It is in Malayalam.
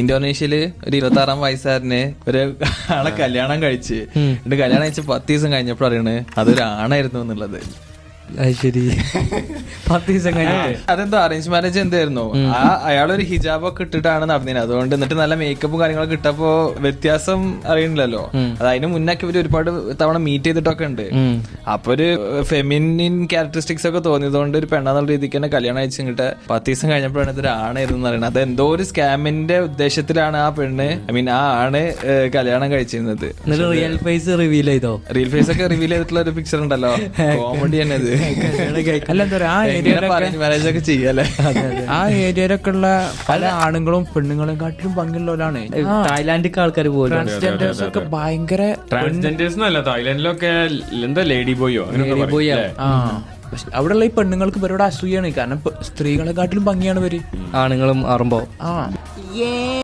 ഇന്തോനേഷ്യയില് ഒരു 26 വയസ്സുകാരന് ഒരു ആളെ കല്യാണം കഴിച്ച് എന്നിട്ട് കല്യാണം കഴിച്ച് 10 ദിവസം കഴിഞ്ഞപ്പോൾ അറിയണ് അതൊരു ആണായിരുന്നു എന്നുള്ളത്. ശരി, 10 ദിവസം കഴിഞ്ഞിട്ട് അതെന്തോ അറേഞ്ച് മാരേജ് എന്തായിരുന്നു, അയാളൊരു ഹിജാബൊക്കെ ഇട്ടിട്ടാണ് നടന്നത്. അതുകൊണ്ട് എന്നിട്ട് നല്ല മേക്കപ്പും കാര്യങ്ങളൊക്കെ ഇട്ടപ്പോ വ്യത്യാസം അറിയണില്ലല്ലോ. അത് അതിന് മുന്നൊക്കെ ഇവര് ഒരുപാട് തവണ മീറ്റ് ചെയ്തിട്ടൊക്കെ ഉണ്ട്. അപ്പൊ ഒരു ഫെമിനിൻ ക്യാരക്ടറിസ്റ്റിക്സ് ഒക്കെ തോന്നിയതുകൊണ്ട് ഒരു പെണ്ണാന്നുള്ള രീതിക്ക് തന്നെ കല്യാണം അയച്ചു ഇങ്ങോട്ട് 10 ദിവസം കഴിഞ്ഞപ്പോഴാണ് ഇതൊരു ആണായിരുന്നു എന്ന് പറയുന്നത്. അത് എന്തോ ഒരു സ്കാമിന്റെ ഉദ്ദേശത്തിലാണ് ആ പെണ്ണ് ആ ആണ് കല്യാണം കഴിച്ചിരുന്നത്. റിയൽ ഫേസ് റിവീൽ ചെയ്തോ? റിയൽ ഫേസ് ഒക്കെ റിവീൽ ചെയ്തിട്ടുള്ള ഒരു പിക്ചർ ഉണ്ടല്ലോ, കോമഡി തന്നെ അത്. അല്ല എന്താ പറയാ, ആ ഏരിയയിലൊക്കെ ഉള്ള പല ആണുങ്ങളും പെണ്ണുങ്ങളും കാട്ടിലും ഭംഗിയുള്ളവരാണ്. തായ്ലാന്റിക്ക് ആൾക്കാർ പോലും ട്രാൻസ്ജെൻഡേഴ്സ് ഒക്കെ ഭയങ്കര ട്രാൻസ്ജെൻഡേഴ്സ് തായ്ലാന്റിലൊക്കെ എന്താ ലേഡി ബോയോ അവിടെയുള്ള ഈ പെണ്ണുങ്ങൾക്ക് ഇവരോട് അസൂയാണ്. കാരണം സ്ത്രീകളെ കാട്ടിലും ഭംഗിയാണ് ഇവര്. ആണുങ്ങളും ആറുമ്പോ